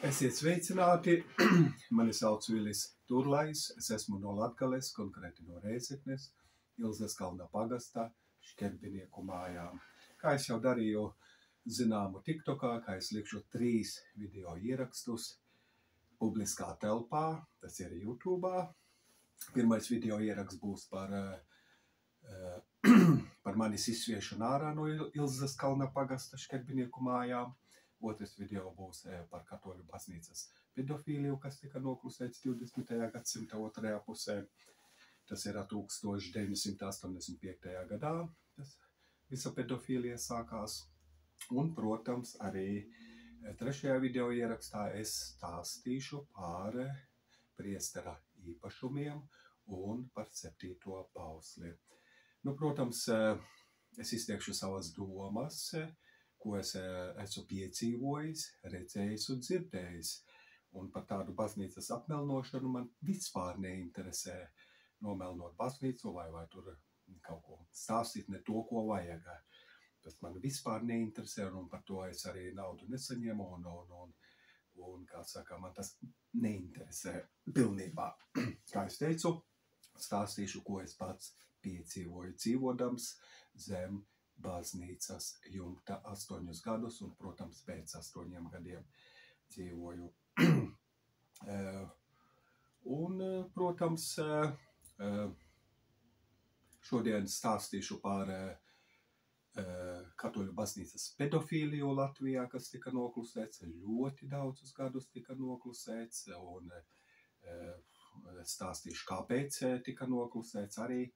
Esiet sveicināti, mani sauc Vilis Turlais, es esmu no Latgales, konkrēti no Rēzeknes, Ilzes kalna pagastā, Šķerbinieku mājām. Kā es jau darīju zināmu TikTokā, kā es likšu 3 video ierakstus publiskā telpā, tas ir YouTube'ā. Pirmais video ieraksts būs par manis izsviešanu ārā no Ilzes kalna pagasta Šķerbinieku mājām. Otrs video būs par katoļu baznīcas pedofīliju, kas tika noklusēts 20. gadsimta otrajā pusē. Tas ir 1985. gadā, tas visa pedofīlija sākās. Un, protams, arī trešajā video ierakstā es stāstīšu par priestera īpašumiem un par 7. bausli. Nu, protams, es izteikšu savas domas, ko es esmu piedzīvojis, redzējis un dzirdējis. Un par tādu baznīcas apmelnošanu man vispār neinteresē nomelnot baznīcu vai tur kaut ko stāstīt, ne to, ko vajag. Tas man vispār neinteresē un par to es arī naudu nesaņemu un kā saka, man tas neinteresē pilnībā. Kā es teicu, stāstīšu, ko es pats piedzīvoju dzīvodams zem baznīcas jumta 8 gadus un, protams, pēc 8 gadiem dzīvoju. Un, protams, šodien stāstīšu par katoļu baznīcas pedofīliju Latvijā, kas tika noklusēts, ļoti daudzus gadus tika noklusēts, un stāstīšu, kāpēc tika noklusēts arī,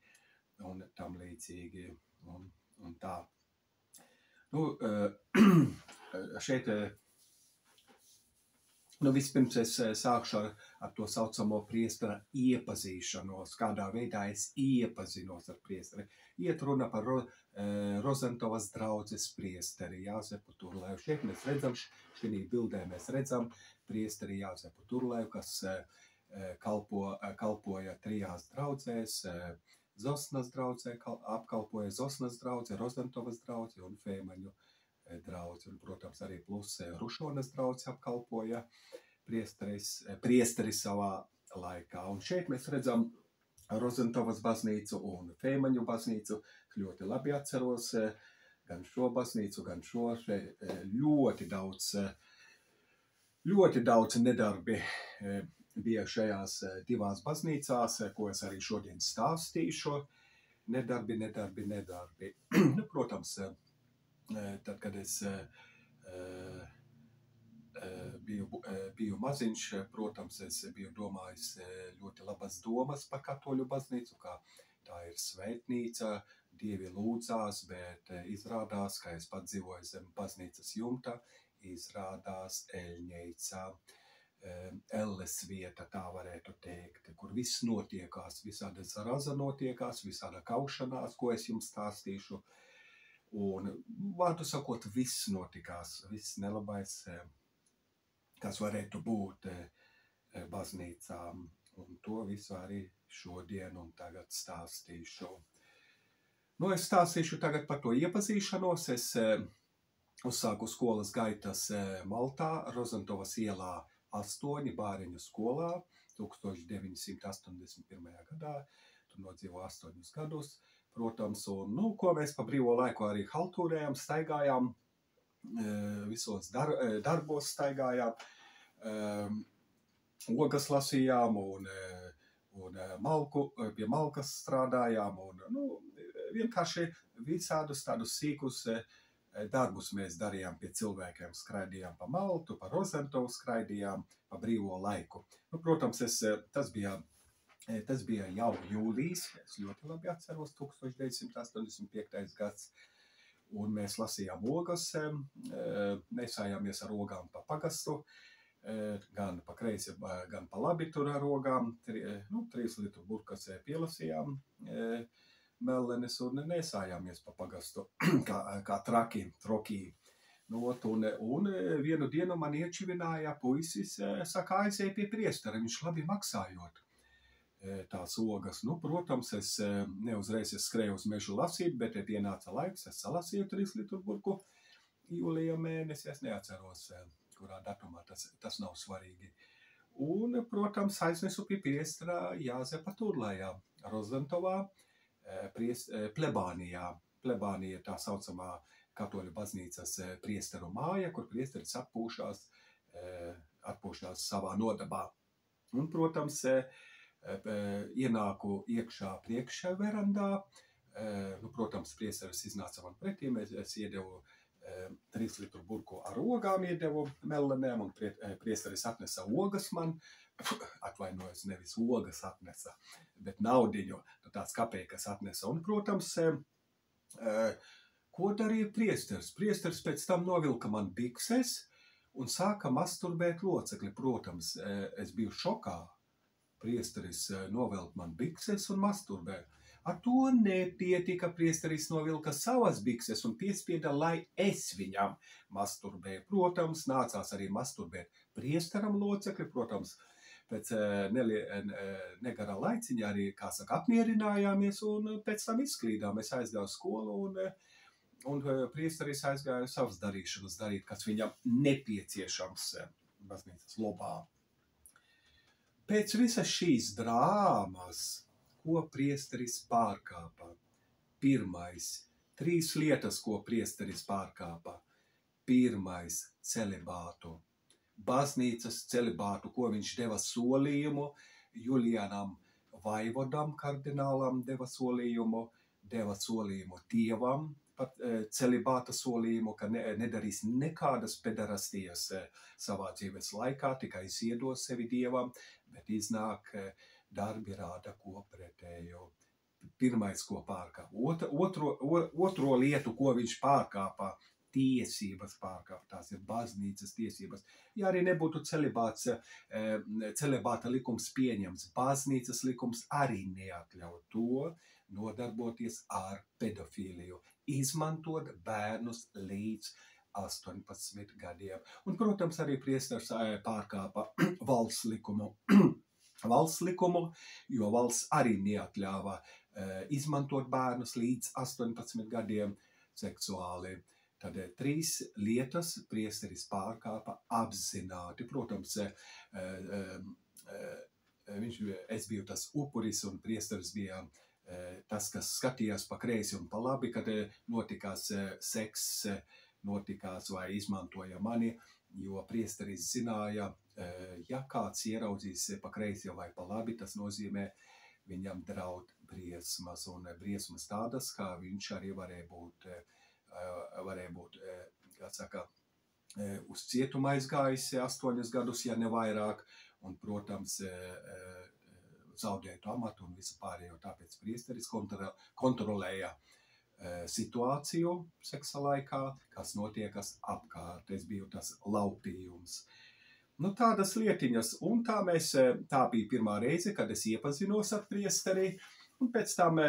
un tam līdzīgi. Un tā. Nu, šeit, vispirms es sākšu ar to saucamo priestera iepazīšanos, kādā veidā es iepazinos ar priesteri. Iet runa par Rozentovas draudzes priesteri Jāzepu Turlēju. Šeit mēs redzam, šī bildē mēs redzam priesteri Jāzepu Turlēju, kas kalpoja 3 draudzēs, Zosnas draudzē, apkalpoja Zosnas draudze, Rozentovas draudze un Fēmaņu draudze. Un, protams, arī plus Rušonas draudze apkalpoja priesteri savā laikā. Un šeit mēs redzam Rozentovas baznīcu un Fēmaņu baznīcu. Ļoti labi atceros gan šo baznīcu, gan šo. Ļoti daudz nedarbi bija šajās 2 baznīcās, ko es arī šodien stāstīšu. Nedarbi. Nu, protams, tad, kad es biju maziņš, protams, es biju domājis ļoti labas domas par katoļu baznīcu, kā tā ir svētnīca, dievi lūdzās, bet izrādās, ka es pats dzīvoju zem baznīcas jumta, izrādās Eļņeicā. Elles vieta, tā varētu teikt, kur viss notiekās, visāda zaraza notiekās, visāda kaušanās, ko es jums stāstīšu. Un, vārdu sakot, viss notikās, viss nelabais, kas varētu būt baznīcām. Un to visu arī šodien un tagad stāstīšu. Nu, es stāstīšu tagad par to iepazīšanos. Es uzsāku skolas gaitas Maltā, Rozentovas ielā 8 bāriņu skolā 1981. gadā. Tur nodzīvo 8 gadus, protams, un, ko mēs pa brīvo laiku arī haltūrējām, staigājām, visos darbos staigājām, ogas lasījām un pie malkas strādājām, un, vienkārši visādus tādus sīkus darbus mēs darījām pie cilvēkiem, skraidījām pa Maltu, pa Rozentovu skraidījām, pa brīvo laiku. Nu, protams, tas bija jau jūlijs, es ļoti labi atceros, 1985. gads, un mēs lasījām ogas, nesājāmies ar ogām pa pagastu, gan pa kreisi, gan pa labi tur ar ogām, 3 litru burkas pielasījām, mellenes un nesājāmies pa pagastu, kā trokī. Un vienu dienu man iečivināja puisis, saka, aizēja pie priestera, viņš labi maksājot tās ogas. Nu, protams, es neuzreiz skrēju uz mežu lasīt, bet pienāca laiks, es salasīju 3 litru burku jūlija mēnesī, es neatceros, kurā datumā, tas nav svarīgi. Un, protams, aiznesu pie priestera Jāzepa Turlajā, Rozentovā, plebānijā. Plebānija tā saucamā katoļu baznīcas priesteru māja, kur priesteris atpūšās savā nodabā. Un, protams, ienāku iekšā priekšverandā. Protams, priesteris iznāca man pretī, es iedevu 3 litru burku ar ogām, iedevu melenēm, un priesteris atnesa ogas man. Atvainojos, nevis ogas atnesa, bet naudiņu, tāds kapeikas atnesa. Un, protams, ko darīja priesteris? Priesteris pēc tam novilka man bikses un sāka masturbēt locekli. Protams, es biju šokā. Priesteris novelk man bikses un masturbē. Ar to nepietika, priesteris novilka savas bikses un piespieda, lai es viņam masturbēju. Protams, nācās arī masturbēt priesteram locekli, protams, pēc negara laiciņa arī, kā saka, apmierinājāmies un pēc tam izklīdām. Es aizgāju skolu un priesteris aizgāja savas darīšanas darīt, kas viņam nepieciešams baznīcas lobā. Pēc visas šīs drāmas, ko priesteris pārkāpa? Pirmais, 3 lietas, ko priesteris pārkāpa. Pirmais, celibātu. Baznīcas celibātu, ko viņš deva solījumu, Julianam Vaivodam, kardinālam deva solījumu Dievam, par celibāta solījumu, ka nedarīs nekādas pedarastijas savā dzīves laikā, tikai ziedos sevi Dievam, bet iznāk darbi rāda ko pretējo. Pirmais, ko pārkāpa. Otro lietu, ko viņš pārkāpa, tiesības pārkāpa. Tās ir baznīcas tiesības. Ja arī nebūtu celibāta likums pieņems, baznīcas likums arī neatļauj to nodarboties ar pedofīliju, izmantot bērnus līdz 18 gadiem. Un, protams, arī priesteris pārkāpa valsts likumu, jo valsts arī neatļāva izmantot bērnus līdz 18 gadiem seksuāli. Tad 3 lietas priesteris pārkāpa apzināti. Protams, es biju tas upuris un priesteris bija tas, kas skatījās pa kreisi un pa labi, kad notikās seks, notikās vai izmantoja mani, jo priesteris zināja, ja kāds ieraudzīs pa kreisi vai pa labi, tas nozīmē viņam draud briesmas, un briesmas tādas, kā viņš arī varēja būt, kā saka, uz cietumu aizgājis 8 gadus, ja ne vairāk, un, protams, zaudētu amatu un visu pārējo. Tāpēc priesteris kontrolēja situāciju seksa laikā, kas notiekas apkārt. Es biju tas laupījums. Tādas lietiņas, un tā bija pirmā reize, kad es iepazinos ar priesteri, un pēc tam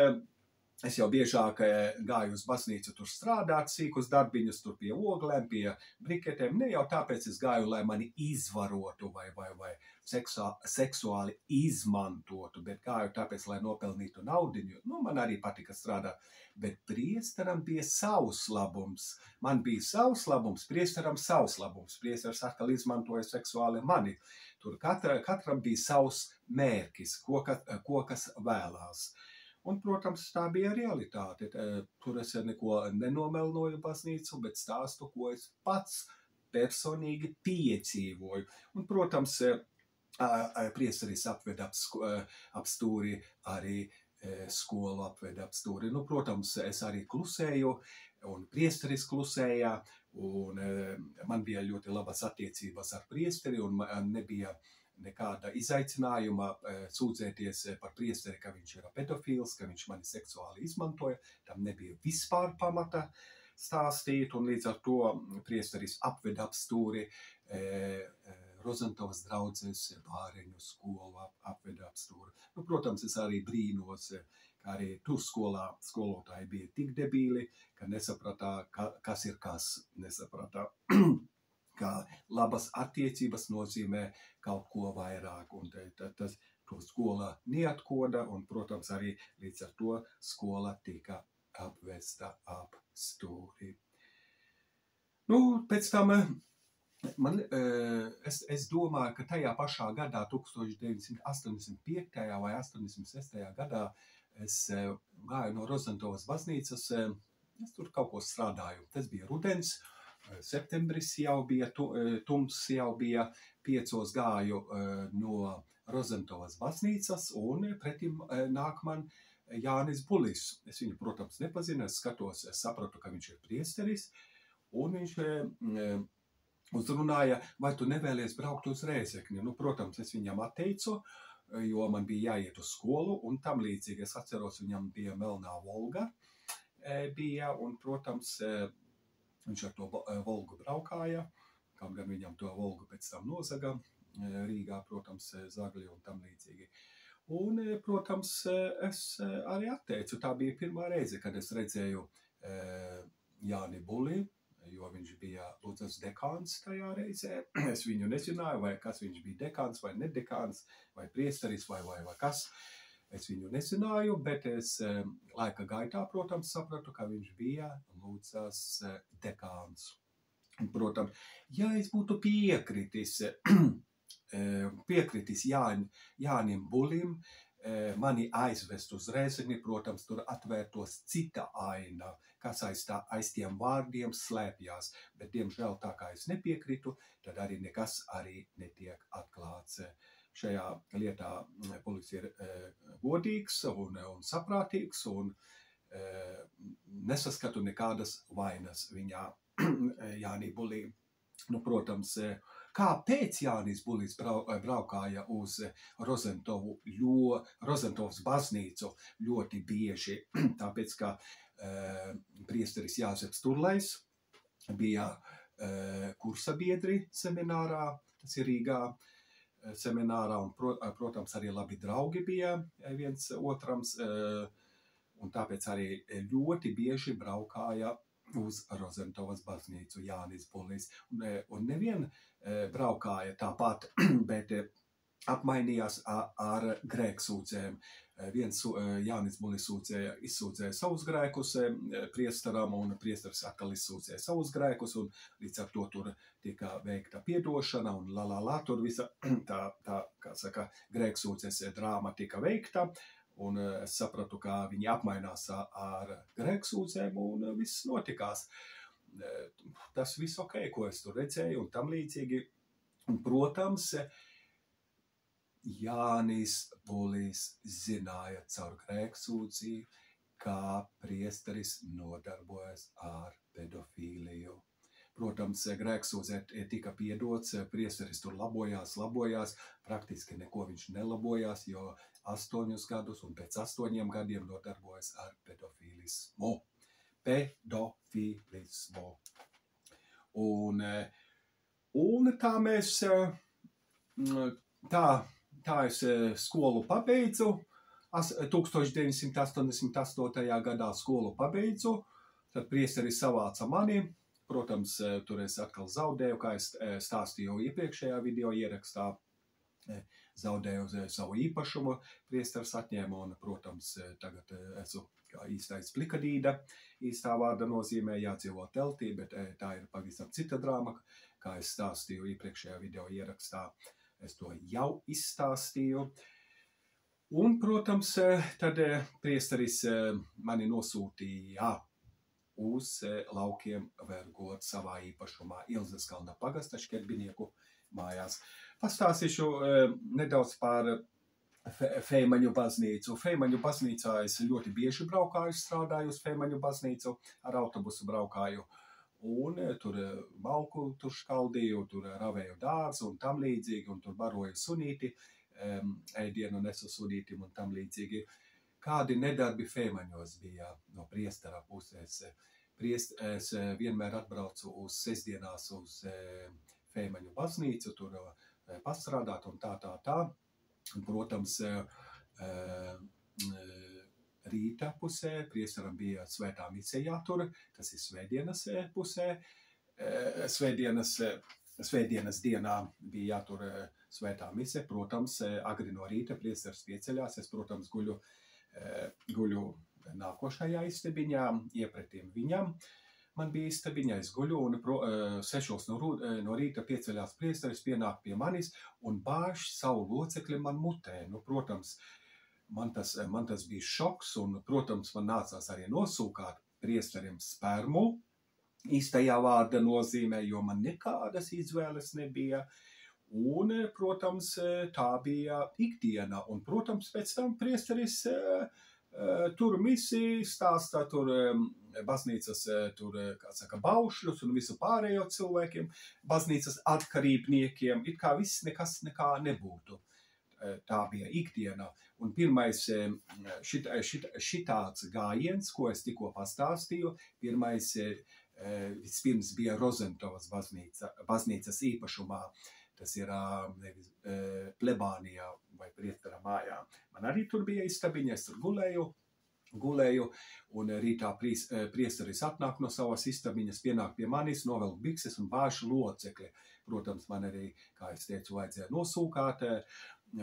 es jau biežāk gāju uz baznīcu tur strādāt, sīkus darbiņus tur pie oglēm, pie briketēm. Ne jau tāpēc es gāju, lai mani izvarotu vai seksuāli izmantotu, bet gāju tāpēc, lai nopelnītu naudiņu. Man arī patika strādāt, bet priesteram bija savs labums. Man bija savs labums, priesteram savs labums. Priesteris atkal izmantoja seksuāli mani. Tur katram bija savs mērķis, ko kas vēlās. Un, protams, tā bija realitāte. Tur es neko nenomelnoju baznīcu, bet stāstu, ko es pats personīgi piedzīvoju. Un, protams, priesteris apveda ap stūri, arī skolu apveda ap stūri. Protams, es arī klusēju, un priesteris klusēja, un man bija ļoti labas attiecības ar priesteri, un man nebija nekāda izaicinājuma sūdzēties par priesteri, ka viņš ir pedofīls, ka viņš mani seksuāli izmantoja. Tam nebija vispār pamata stāstīt, un līdz ar to priesteris apveda ap stūri Rozentovas draudzes bāreņu skolu apveda ap stūri. Protams, es arī brīnos, ka arī tur skolā skolotāji bija tik debīli, ka nesapratā, kas ir kas, nesapratā. Ka labas attiecības nozīmē kaut ko vairāk, un tas to skola neatkoda, un, protams, arī līdz ar to skola tika apvesta ap stūri. Pēc tam es domāju, ka tajā pašā gadā, 1985. vai 86. gadā, es gāju no Rozentovas baznīcas, es tur kaut ko strādāju. Tas bija rudens, septembris jau bija, tums jau bija, 5 gāju no Rozentovas baznīcas, un pretim nāk man Jānis Bulis. Es viņu, protams, nepazinu, es skatos, es sapratu, ka viņš ir priesteris, un viņš uzrunāja, vai tu nevēlies braukt uz Rēzekni. Protams, es viņam atteicu, jo man bija jāiet uz skolu, un tam līdzīgi es atceros, viņam bija melnā Volga, un, protams, viņš ar to Volgu braukāja, kam gan viņam to Volgu pēc tam nozaga, Rīgā, protams, Zagļi un tam līdzīgi. Un, protams, es arī atteicu. Tā bija pirmā reize, kad es redzēju Jāni Buli, jo viņš bija Ludzas dekāns tajā reizē. Es viņu nezināju, vai kas viņš bija dekāns vai nedekāns, vai priesteris vai kas. Es viņu nezināju, bet es laika gaitā, protams, sapratu, ka viņš bija Ludzas dekāns. Protams, ja es būtu piekritis Jānim Bulim, mani aizvest uz Rēzekni, protams, tur atvērtos cita aina, kas aiz tiem vārdiem slēpjās, bet, diemžēl, tā kā es nepiekritu, tad arī nekas arī netiek atklāts. Šajā lietā Bulis ir godīgs un saprātīgs, un nesaskatu nekādas vainas viņā, Jānī Bulī. Protams, kāpēc Jānis Bulis braukāja uz Rozentovas baznīcu ļoti bieži? Tāpēc, ka priesteris Jāzeps Turlais bija kursabiedri seminārā, tas ir Rīgā seminārā, un, protams, arī labi draugi bija viens otrams, un tāpēc arī ļoti bieži braukāja uz Rozentovas baznīcu Jānis Bulis. Un nevien braukāja tāpat, bet apmainījās ar grēksūdzēm. Viens Jānis Bulis izsūdzēja savus grēkus priesteram, un priesteris atkal izsūdzēja savus grēkus, un līdz ar to tur tika veikta piedošana, un tur visa tā, kā saka, grēksūdzes drāma tika veikta, un es sapratu, ka viņi apmainās ar grēksūdzēm, un viss notikās. Tas viss ok, ko es tur redzēju, un tam līdzīgi. Un, protams, Jānis Bulis zināja caur grēksūdzību, kā priesteris nodarbojas ar pedofīliju. Protams, grēksūdzē tika piedots, priesteris tur labojās, praktiski neko viņš nelabojās, jo 8 gadus un pēc 8 gadiem nodarbojas ar pedofīlismu. Un tā mēs, tā es skolu pabeidzu, 1988. gadā skolu pabeidzu, tad priesteris savāca mani. Protams, tur es atkal zaudēju, kā es stāstīju iepriekšējā video ierakstā, zaudēju savu īpašumu, priesteris atņēma, un, protams, tagad esmu kā īstais plikadīda, īstā vārda nozīmē jādzīvo teltī, bet tā ir pavisam cita drāma, kā es stāstīju iepriekšējā video ierakstā, es to jau izstāstīju. Un, protams, tad priesteris mani nosūtīja uz laukiem vergot savā īpašumā Ilzas kalna pagasta Šķerbinieku mājās. Pastāstīšu nedaudz par Feimaņu baznīcu. Feimaņu baznīcā es ļoti bieži braukāju, strādāju uz Feimaņu baznīcu, ar autobusu braukāju. Un tur malku tur škaldīju, tur ravēju dārzu un tam līdzīgi, un tur baroju sunīti, ēdienu nesu sunītim un tam līdzīgi. Kādi nedarbi Feimaņos bija no priestera puses. Es vienmēr atbraucu uz sestdienās uz Feimaņu baznīcu, tur pastrādāt un tā. Protams, rīta pusē priesteram bija svētā mise jātur, tas ir svētdienas pusē. Svētdienas dienā bija jātur svētā mise, protams, agri no rīta priesteris pieceļās, es, protams, guļu nākošajā istabiņā, iepretim viņam. man bija istabiņa, es guļu, un 6 no rīta pieceļās priesteris, pienāk pie manis un bāž savu locekli man mutē. Nu, protams, man tas bija šoks, un, protams, man nācās arī nosūkāt priesterim spermu, īstajā vārda nozīmē, jo man nekādas izvēles nebija. Un, protams, tā bija ikdiena, un, protams, pēc tam priesteris tur misiju stāstā, tur baznīcas, tur, kā saka, baušļus un visu pārējo cilvēkiem, baznīcas atkarībniekiem, it kā viss nekas nekā nebūtu. Tā bija ikdiena. Un pirmais šitāds gājiens, ko es tikko pastāstīju, vispirms bija Rozentovas baznīcas īpašumā. Tas ir plebānijā vai priestera mājā. Man arī tur bija istabiņa, es tur gulēju, un rītā priesteris atnāk no savas istabiņas, pienāk pie manis, novelk bikses un bāž locekli. Protams, man arī, kā es teicu, vajadzēja nosūkāt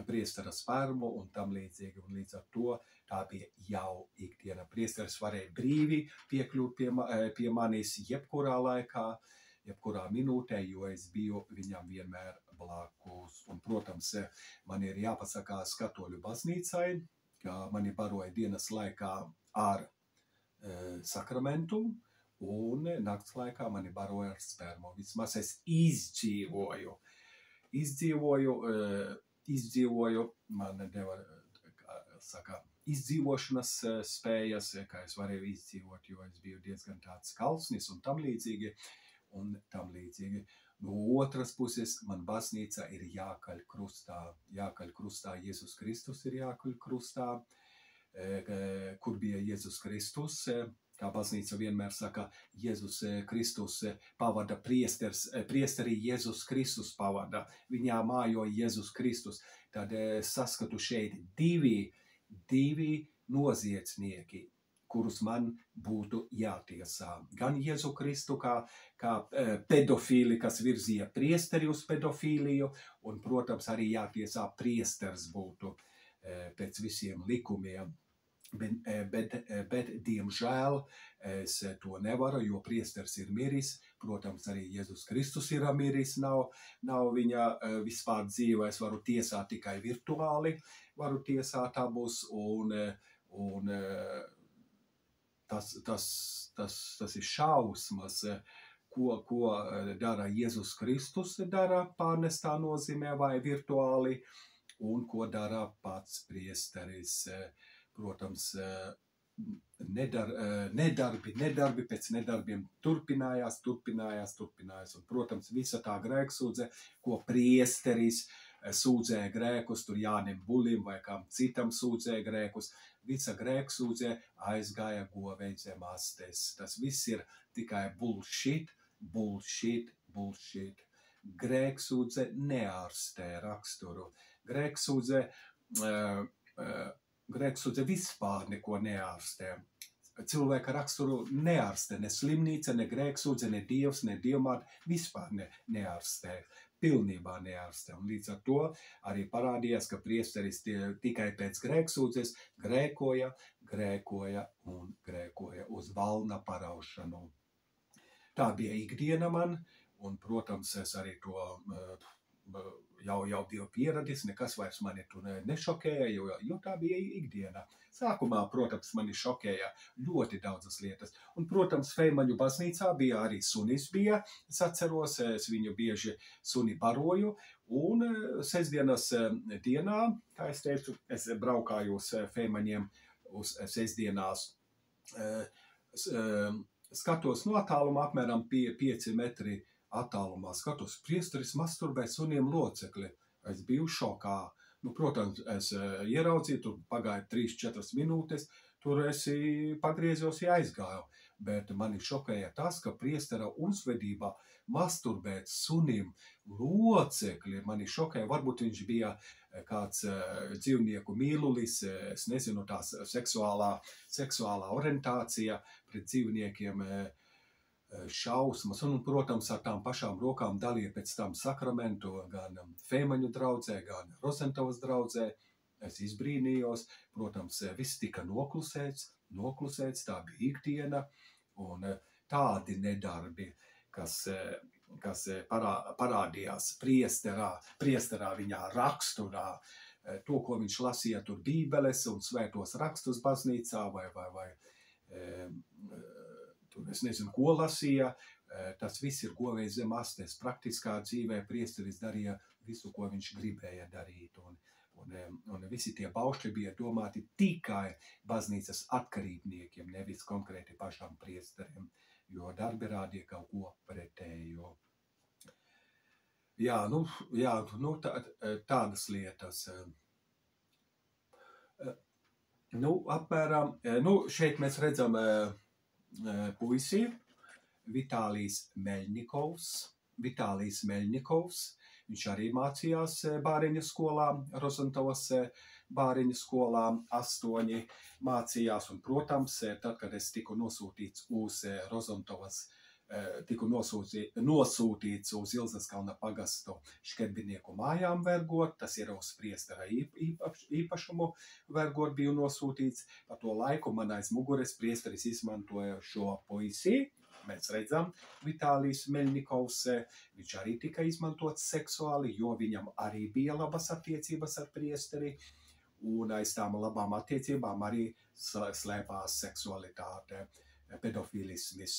priestera spermu un tam līdzīgi, un līdz ar to tā bija jau ikdiena. Priesteris varēja brīvi piekļūt pie manis jebkurā laikā, jebkurā minūtē, jo es biju viņam vienmēr blakus. Un, protams, man ir jāpasakās Katoļu baznīcai, ka mani baroja dienas laikā ar sakramentu, un nakts laikā mani baroja ar spermu. Vismaz es izdzīvoju, man deva, saka, izdzīvošanas spējas, kā es varēju izdzīvot, jo es biju diezgan tāds kalsnis un tam līdzīgi. No otras puses, man baznīca ir jākaļ krustā, Jēzus Kristus ir jākaļ krustā, kur bija Jēzus Kristus, kā baznīca vienmēr saka, Jēzus Kristus pavada priesteri Jēzus Kristus pavada, viņā mājo Jēzus Kristus, tad saskatu šeit divi noziedznieki, kurus man būtu jātiesā. Gan Jēzu Kristu kā pedofīli, kas virzīja priesteri uz pedofīliju, un, protams, arī jātiesā priesteris būtu pēc visiem likumiem. Bet diemžēl, es to nevaru, jo priesteris ir miris. Protams, arī Jēzus Kristus ir miris, nav viņa vispār dzīve. Es varu tiesāt tikai virtuāli, varu tiesāt abus, un tas ir šausmas, ko dara Jēzus Kristus, dara pārnestā nozīmē vai virtuāli, un ko dara pats priesteris. Protams, nedarbi pēc nedarbiem turpinājās, un, protams, visa tā grēksūdze, ko priesteris sūdzēja grēkus, tur Jānim Bulim vai kam citam sūdzēja grēkus, visa grēksūdze aizgāja govei zem astes. Tas viss ir tikai bullshit. Grēksūdze neārstē raksturu. Grēksūdze vispār neko neārstē. Cilvēka raksturu neārstē, ne slimnīca, ne grēksūdze, ne dievs, ne dievmāte, vispār neārstē. Pilnībā neārstē. Un līdz ar to arī parādījās, ka priesteris tikai pēc grēksūdzes grēkoja uz valna paraušanu. Tā bija ikdiena man, un, protams, es arī to jau biju pieradis, nekas vairs mani tur nešokēja, jo tā bija ikdiena. Sākumā, protams, mani šokēja ļoti daudzas lietas. Un, protams, Feimaņu baznīcā bija arī sunis bija. Es atceros, es viņu bieži suni baroju. Un sestdienas dienā, kā es teicu, es braukāju uz Feimaņiem uz sestdienās. Skatos no attāluma apmēram 5 metri attālumā. Skatos, priesteris masturbē suniem locekli. Es biju šokā. Nu, protams, es ieraudzīju, tur pagāja 3-4 minūtes, tur es pagriezos, aizgāju. Bet mani šokēja tas, ka priestera uzvedībā masturbēt sunim locekli. Mani šokēja, varbūt viņš bija kāds dzīvnieku mīlulis, es nezinu, tās seksuālā orientācija pret dzīvniekiem, šausmas, un, protams, ar tām pašām rokām dalīja pēc tam sakramentu gan Feimaņu draudzē, gan Rozentovas draudzē. Es izbrīnījos, protams, viss tika noklusēts, tā bija ikdiena, un tādi nedarbi, kas parādījās priesterā viņā raksturā, to, ko viņš lasīja tur bībeles un svētos rakstus baznīcā vai tur es nezinu, ko lasīja, tas viss ir govējis zem astes. Praktiskā dzīvē priesteris darīja visu, ko viņš gribēja darīt. Un visi tie baušļi bija domāti tikai baznīcas atkarībniekiem, nevis konkrēti pašam priesteriem, jo darbi rādīja kaut ko pretējo. Jā, tādas lietas. Apmēram, šeit mēs redzam puisi, Vitālijs Meļņikovs. Viņš arī mācījās bāriņu skolā, Rozantavas bāriņu skolā, 8 mācījās. Un, protams, tad, kad es tiku nosūtīts uz Rozantavas, tiku nosūtīts uz Ilzaskalna pagastu škerbinieku mājām vergot, tas ir uz priestera īpašumu vergot biju nosūtīts. Pa to laiku man aiz mugures priesteris izmantoja šo puisi. Mēs redzam, Vitālijs Meļņikovs, viņš arī tika izmantots seksuāli, jo viņam arī bija labas attiecības ar priesteri, un aiz tām labām attiecībām arī slēpās seksualitāte, pedofilismis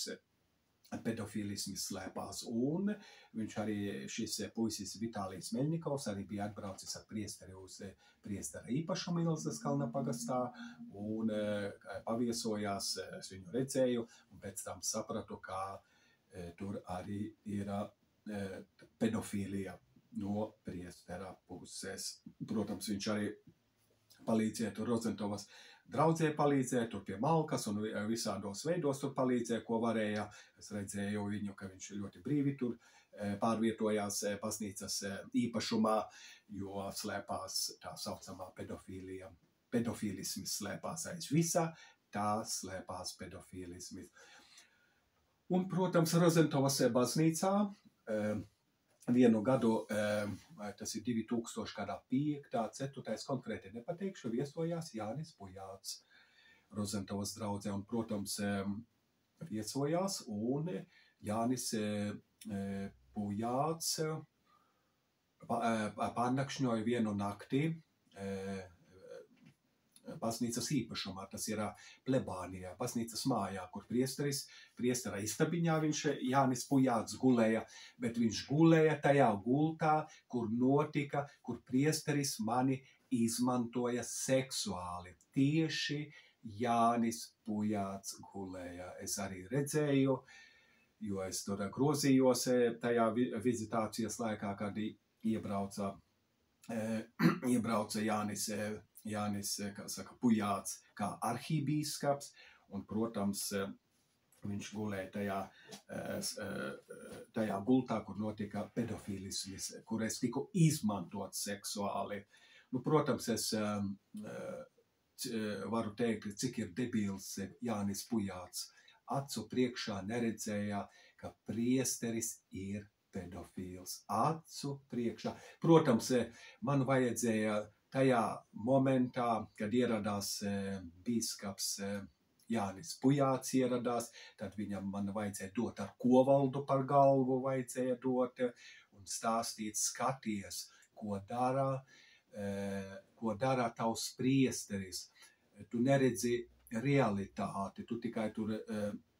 slēpās, un viņš arī, šis puisis Vitālijs Meļņikovs, arī bija atbraucis ar priesteri uz priestera īpašumu Ilzaskalna pagastā, un paviesojās, es viņu redzēju, un pēc tam sapratu, ka tur arī ir pedofīlija no priestera puses. Protams, viņš arī palīdzēja tur Rozantavas draudzē palīdzēja, tur pie malkas un visādos veidos tur palīdzēja, ko varēja. Es redzēju viņu, ka viņš ļoti brīvi tur pārvietojās baznīcas īpašumā, jo slēpās tā saucamā pedofīlija. Pedofīlismis slēpās aiz visā, tā slēpās pedofīlismis. Un, protams, Rozantavas baznīcā vienu gadu, tas ir 2005. 4. konkrēti nepateikšu, viesojās Jānis Pujāts Rozantavas draudzē. Un, protams, viesojās, un Jānis Pujāts pārnakšņoja vienu naktī baznīcas īpašumā, tas ir plebānijā, baznīcas mājā, kur priestera istabiņā viņš Jānis Pujāts gulēja, bet viņš gulēja tajā gultā, kur priesteris mani izmantoja seksuāli. Tieši Jānis Pujāts gulēja. Es arī redzēju, jo es tur grozījos tajā vizitācijas laikā, kad iebrauca Jānis, kā saka, Pujāts, kā arhībīskaps, un, protams, viņš gulēja tajā gultā, kur notika pedofīlismis, kur es tiku izmantot seksuāli. Nu, protams, es varu teikt, cik ir debils Jānis Pujāts. Acu priekšā neredzēja, ka priesteris ir pedofīls. Acu priekšā. Protams, man vajadzēja tajā momentā, kad ieradās bīskaps Jānis Pujāts ieradās, tad viņam man vajadzēja dot ar kovaldu par galvu, vajadzēja dot un stāstīt, skaties, ko dara tavs priesteris. Tu neredzi realitāti, tu tikai tur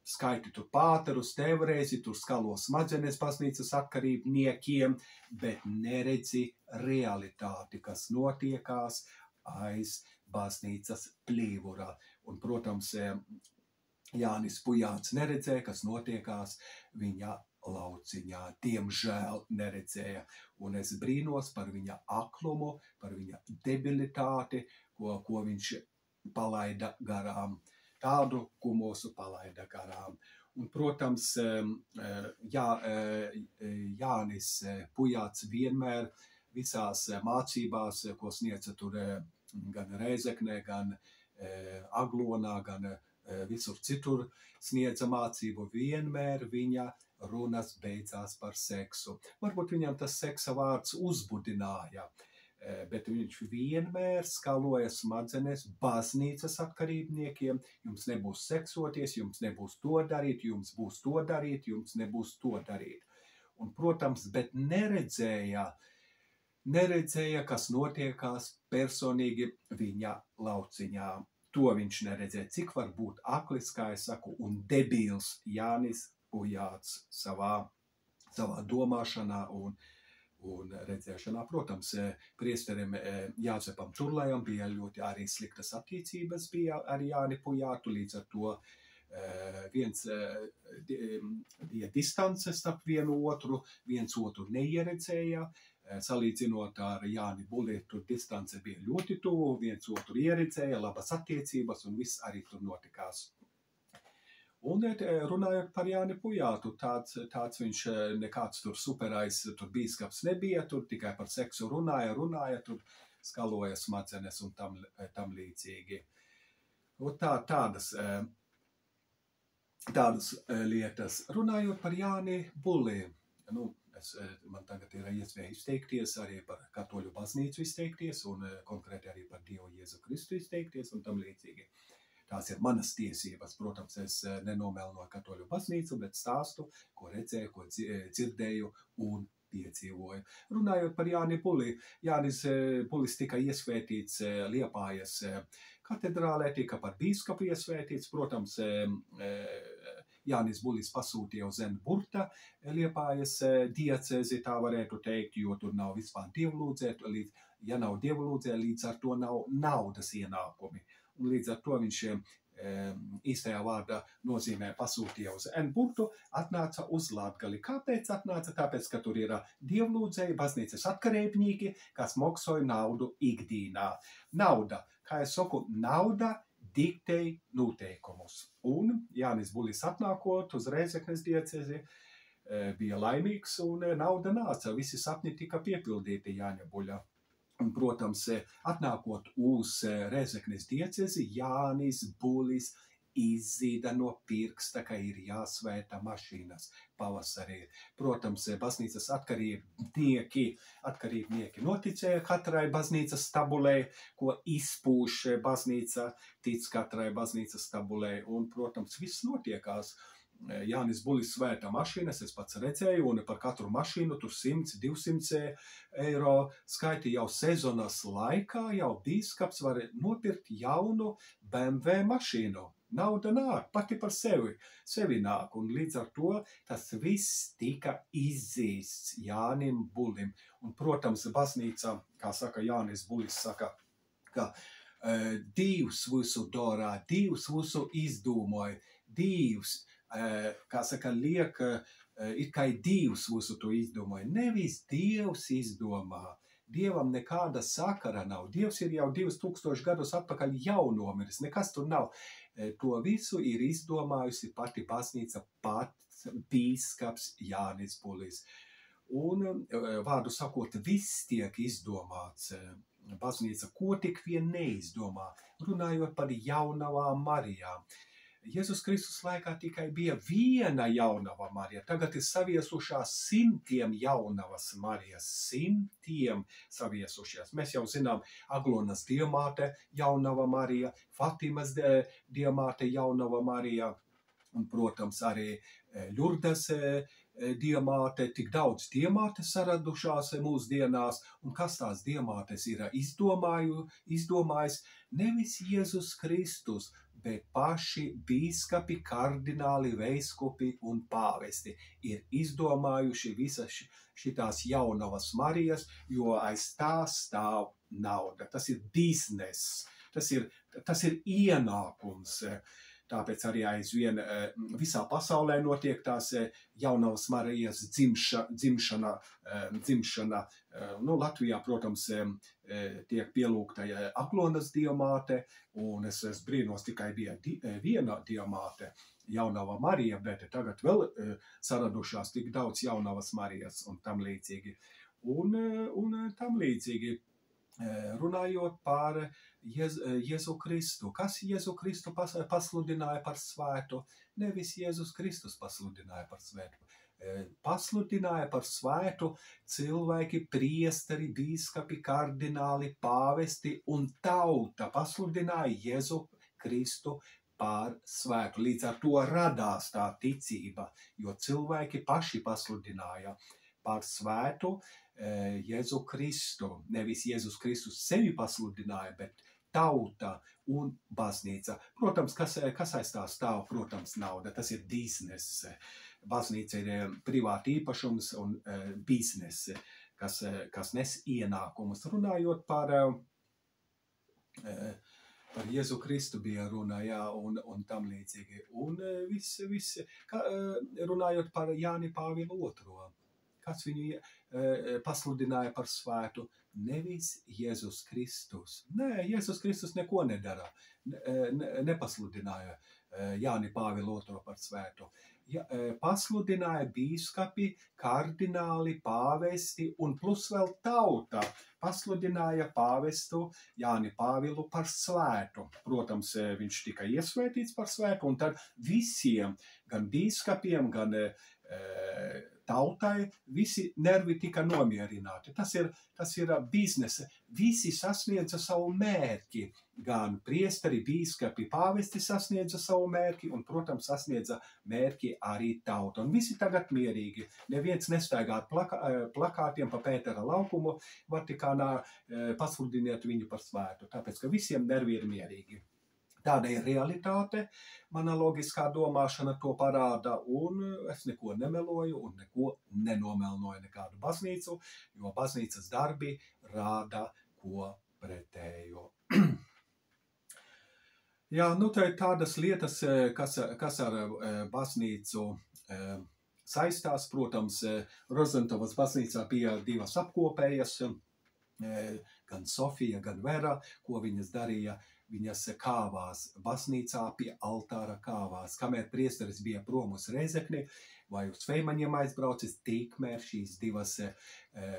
skaiti tur pāterus, tevreizi, tur skalo smadzenes baznīcas atkarībniekiem, bet neredzi realitāti, kas notiekās aiz baznīcas plīvurā. Un, protams, Jānis Pujāts neredzēja, kas notiekās viņa lauciņā. Diemžēl neredzēja. Un es brīnos par viņa aklumu, par viņa debilitāti, ko viņš palaida garām. Tādu, ko mūsu palaida garām. Un, protams, Jānis Pujāts vienmēr visās mācībās, ko sniedza tur gan Rēzeknē, gan Aglonā, gan visur citur sniedza mācību, vienmēr viņa runas beidzās par seksu. Varbūt viņam tas seksa vārds uzbudināja, bet viņš vienmēr skaloja smadzenes baznīcas atkarībniekiem. Jums nebūs seksoties, jums nebūs to darīt, jums būs to darīt, jums nebūs to darīt. Un, protams, bet neredzēja, kas notiekās personīgi viņa lauciņā. To viņš neredzēja, cik var būt aklis, kā es saku, un debīls Jānis Pujāts savā domāšanā un redzēšanā. Protams, priesterim Jāzepam Turlajam bija ļoti arī sliktas attiecības bija ar Jāni Pujātu, līdz ar to bija distance starp viens otru neieredzēja. Salīdzinot ar Jāni Buli, tur distance bija ļoti tuvu, viens otru ieredzēja, labas attiecības un viss arī tur notikās. Un runājot par Jāni Pujātu, tāds viņš nekāds tur superais, tur bīskaps nebija, tur tikai par seksu runāja, tur skaloja smadzenes un tam līdzīgi. Un tādas lietas. Runājot par Jāni Buli, man tagad ir iespēja izteikties arī par katoļu baznīcu izteikties un konkrēti arī par Dievu Jēzu Kristu izteikties un tam līdzīgi. Tās ir manas tiesības. Protams, es nenomēlnoju katoļu baznīcu, bet stāstu, ko redzēju, ko dzirdēju un piedzīvoju. Runājot par Jāni Buli, Jānis Bulis tika iesvētīts Liepājas katedrālē, tika par bīskapu iesvētīts. Protams, Jānis Bulis pasūtīja uz Zendburta Liepājas diecezi, tā varētu teikt, jo tur nav vispār dievlūdzēt, ja nav dievlūdzē, līdz ar to nav naudas ienākumi. Un līdz ar to viņš īstajā vārdā nozīmē pasūtīja uz Zendburtu, atnāca uz Latgali. Kāpēc atnāca? Tāpēc, ka tur ir dievlūdzēji, baznīcas atkarībnieki, kas moksoja naudu ikdīnā. Nauda, kā es saku, nauda diktēja noteikumus. Un Jānis Bulis atnākot uz Rēzeknes diecezi, bija laimīgs un nauda nāca. Visi sapņi tika piepildīti Jāņa Buļa. Un, protams, atnākot uz Rēzeknes diecezi, Jānis Bulis izzīda no pirksta, ka ir jāsvēta mašīnas pavasarī. Protams, baznīcas atkarībnieki noticēja katrai baznīcas tabulē, ko izpūš baznīca, tic katrai baznīcas tabulē. Un, protams, viss notiekās. Jānis Bulis svēta mašīnas, es pats redzēju, un par katru mašīnu tur 100–200 eiro skaiti jau sezonas laikā, jau bīskaps var nopirkt jaunu BMW mašīnu. Nauda nāk, pati par sevi nāk, un līdz ar to tas viss tika izzīsts Jānim Bulim. Un, protams, baznīca, kā saka Jānis Bulis, saka, ka Dievs visu dara, Dievs visu izdomāja, Dievs, kā saka, liek, it kā Dievs visu to izdomāja. Nevis Dievs izdomā. Dievam nekāda sakara nav. Dievs ir jau 2000 gadus atpakaļ jau nomiris. Nekas tur nav. To visu ir izdomājusi pati baznīca, pats bīskaps Jānis Bulis. Un, vārdu sakot, viss tiek izdomāts. Baznīca, ko tik vien neizdomā. Runājot par jaunavām Marijām. Jēzus Kristus laikā tikai bija viena jaunava Marija. Tagad ir saviesušās 100 jaunavas Marijas. 100 saviesušās. Mēs jau zinām Aglonas diamāte jaunava Marija, Fatimas diamāte jaunava Marija un, protams, arī Ļurdas diamāte. Tik daudz diamātes saradušās mūsdienās. Un kas tās diamātes ir izdomājis? Nevis Jēzus Kristus, bet paši bīskapi, kardināli, veiskupi un pāvesti ir izdomājuši visas šitās jaunavas Marijas, jo aiz tā stāv nauda. Tas ir bizness, tas ir ienākums. Tāpēc arī aizvien visā pasaulē notiek tās jaunavas Marijas dzimšana. Latvijā, protams, tiek pielūgta Aglonas diamāte, un es brīnos, tikai bija viena diamāte, jaunava Marija, bet tagad vēl saradušās tik daudz jaunavas Marijas un tam līdzīgi. Un tam līdzīgi. Runājot par Jēzu Kristu. Kas Jēzu Kristu pasludināja par svētu? Nevis Jēzus Kristus pasludināja par svētu, pasludināja par svētu cilvēki, priesteri, bīskapi, kardināli, pāvesti un tauta pasludināja Jēzu Kristu par svētu. Līdz ar to radās tā ticība, jo cilvēki paši pasludināja par svētu Jēzu Kristu. Nevis Jēzus Kristus sevi pasludināja, bet tauta un baznīca. Protams, kas aiz tā stāv? Protams, nauda. Tas ir biznese. Baznīca ir privāta īpašums un biznese, kas nes ienākumus. Runājot par Jēzu Kristu bija runa, jā, un tam līdzīgi. Un runājot par Jāni Pāvilu II, kas viņu pasludināja par svētu, nevis Jēzus Kristus. Nē, Jēzus Kristus neko nedara, nepasludināja Jāni Pāvilu II par svētu. Pasludināja bīskapi, kardināli, pāvesti un plus vēl tauta pasludināja pāvestu Jāni Pāvilu par svētu. Protams, viņš tika iesvētīts par svētu, un tad visiem, gan bīskapiem, gan tautai, visi nervi tika nomierināti. Tas ir biznese. Visi sasniedza savu mērķi. Gan priesteri, bīskapi, pāvesti sasniedza savu mērķi, un, protams, sasniedza mērķi arī tauta. Un visi tagad mierīgi. Neviens nestaigā plakātiem pa Pētera laukumu Vatikānā, pasludiniet viņu par svētu, tāpēc, ka visiem nervi ir mierīgi. Tāda ir realitāte, mana loģiskā domāšana to parāda, un es neko nemeloju un neko nenomelnoju nekādu baznīcu, jo baznīcas darbi rāda ko pretējo. Jā, nu tā ir tādas lietas, kas ar baznīcu saistās. Protams, Rozentovas baznīcā bija divas apkopējas, gan Sofija, gan Vera, ko viņas darīja. Viņas kāvās baznīcā pie altāra kāvās. Kamēr priesteris bija prom uz Reizekni vai uz Feimaņiem aizbraucis, tikmēr šīs divas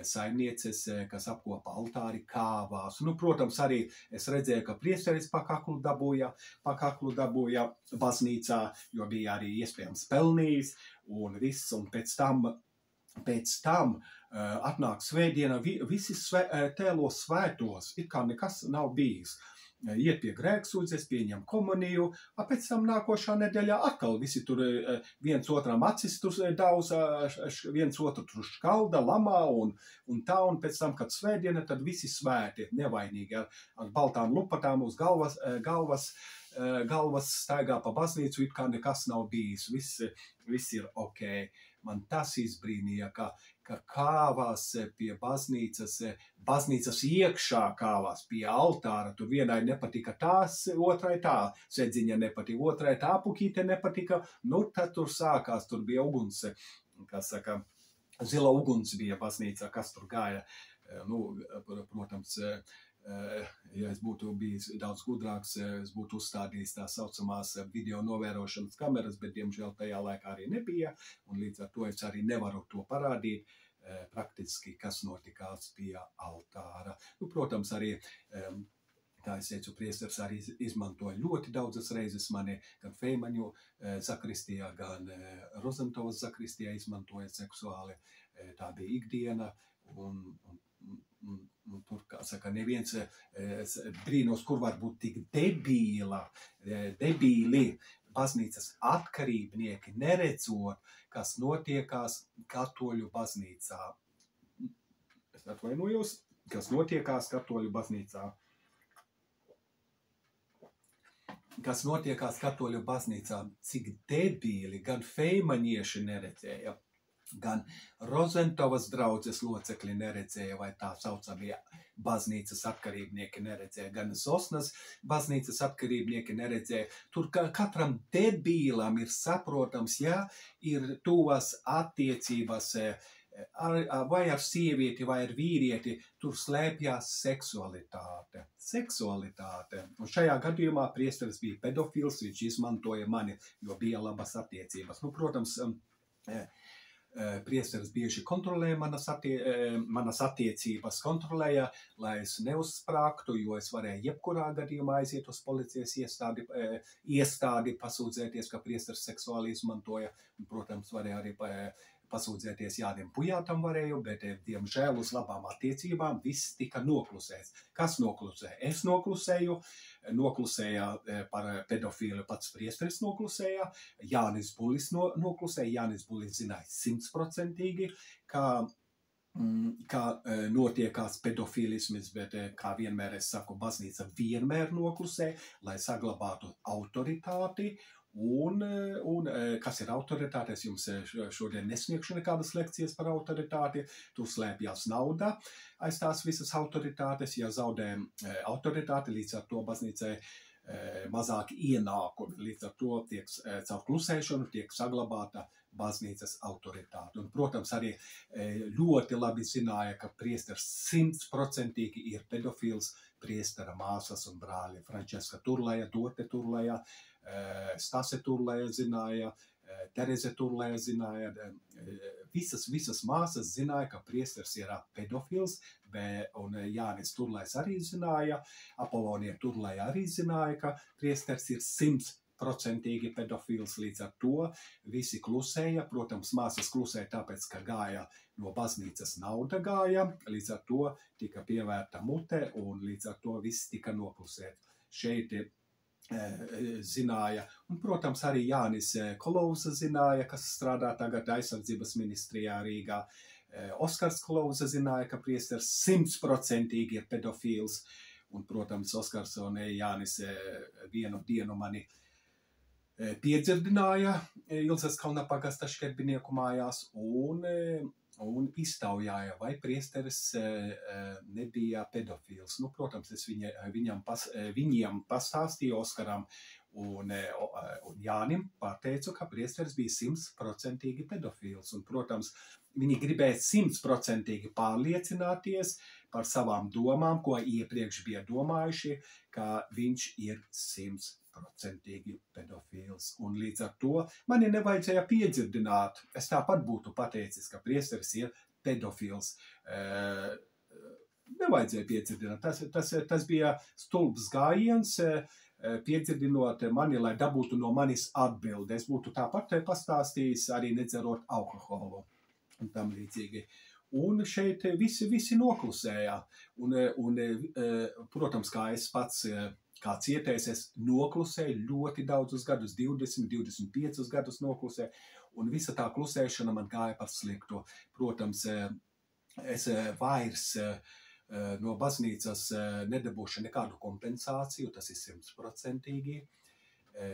saimnieces, kas apkopa altāri, kāvās. Nu, protams, arī es redzēju, ka priesteris pakaklu dabūja baznīcā, jo bija arī iespējams pelnījis un viss, un pēc tam atnāk svētdiena, visi tēlo svētos, it kā nekas nav bijis. Iet pie grēksūdzes, pieņem komuniju, pēc tam nākošā nedēļā atkal visi tur viens otram acis dauza, viens otru tur škalda, lamā un tā, un pēc tam, kad svētdiena, tad visi svēti, nevainīgi, ar baltām lupatām uz galvas staigā pa baznīcu, it kā nekas nav bijis, viss ir ok. Man tas izbrīnīja, ka kāvās pie baznīcas iekšā kāvās pie altāra, tur vienai nepatika tās, otrai tā, sedziņa nepatika, otrai tā pukīte nepatika, nu tad tur sākās, tur bija uguns, kā saka, zila uguns bija baznīcā, kas tur gāja, nu, protams, ja es būtu bijis daudz gudrāks, es būtu uzstādījis tā saucamās video novērošanas kameras, bet diemžēl tajā laikā arī nebija, un līdz ar to es arī nevaru to parādīt praktiski, kas notikās pie altāra. Nu, protams, arī, kā es teicu, priesteris arī izmantoja ļoti daudzas reizes mani, gan Feimaņu zakristijā, gan Rozentovas zakristijā izmantoja seksuāli. Tā bija ikdiena, un tur, kā saka, neviens brīnos, kur var būt tik debīli baznīcas atkarībnieki, neredzot, kas notiekās katoļu baznīcā. Es atvainojos, kas notiekās katoļu baznīcā. Kas notiekās katoļu baznīcā, cik debīli gan feimaņieši neredzēja, gan Rozentovas draudzes locekļi neredzēja, vai tā saucamie baznīcas atkarībnieki neredzēja, gan Zosnas baznīcas atkarībnieki neredzēja. Tur katram debīlam ir saprotams, ja ir tuvas attiecības vai ar sievieti, vai ar vīrieti, tur slēpjās seksualitāte. Un šajā gadījumā priesteris bija pedofils, viņš izmantoja mani, jo bija labas attiecības. Nu, protams, priesteris bieži kontrolēja manas attiecības, lai es neuzsprāgtu, jo es varēju jebkurā gadījumā aiziet uz policijas iestādi pasūdzēties, ka priesteris seksuāli izmantoja. Un, protams, varēja arī pasūdzēties Jānim Pujātam varēju, bet, diemžēl, uz labām attiecībām viss tika noklusēts. Kas noklusē? Es noklusēju, noklusēja par pedofīlu pats priesteris noklusēja, Jānis Bulis noklusēja, Jānis Bulis zināja 100%, kā notiekās pedofīlisms, bet, kā vienmēr es saku, baznīca vienmēr noklusē, lai saglabātu autoritāti. Un kas ir autoritāte? Es jums šodien nesniegšu nekādas lekcijas par autoritāti. Tur slēpjas nauda aiz tās visas autoritātes. Ja zaudē autoritāti, līdz ar to baznīcai mazāk ienākumi. Līdz ar to tiek caur klusēšanu tiek saglabāta baznīcas autoritāte. Un, protams, arī ļoti labi zināja, ka priesteris 100% ir pedofils, priestera māsas un brāļi. Frančeska Turleja, Dorte Turleja, Stase Turleja zināja, Tereze Turleja zināja, visas māsas zināja, ka priesteris ir pedofils, un Jānis Turlejs arī zināja, Apolonija Turleja arī zināja, ka priesteris ir 100% pedofils, līdz ar to visi klusēja. Protams, māsas klusēja tāpēc, ka gāja no baznīcas nauda gāja, līdz ar to tika pievērta mute un līdz ar to viss tika noklusēt. Šeit zināja, un, protams, arī Jānis Kolovza zināja, kas strādā tagad aizsardzības ministrijā Rīgā. Oskars Kolovza zināja, ka priesteris 100% ir pedofils, un, protams, Oskars un Jānis vienu dienu mani piedzirdināja Ilzas kalna pagasta šķerbinieku mājās un iztaujāja, vai priesteris nebija pedofils. Nu, protams, es viņiem pastāstīju, Oskaram un Jānim pateicu, ka priesteris bija 100% pedofils. Un, protams, viņi gribēja 100% pārliecināties par savām domām, ko iepriekš bija domājuši, ka viņš ir 100% pedofils. Un līdz ar to mani nevajadzēja piedzirdināt. Es tāpat būtu pateicis, ka priesteris ir pedofils. Nevajadzēja piedzirdināt. Tas bija stulbs gājiens, piedzirdinot mani, lai dabūtu no manis atbildi. Es būtu tāpat pastāstījis, arī nedzerot alkoholu un tam līdzīgi. Un šeit visi noklusēja. Un, protams, kā es pats, kā cietējs, es noklusēju ļoti daudzus gadus, 20, 25 gadus noklusēju, un visa tā klusēšana man gāja par sliktu. Protams, es vairs no baznīcas nedabūšu nekādu kompensāciju, tas ir 100%.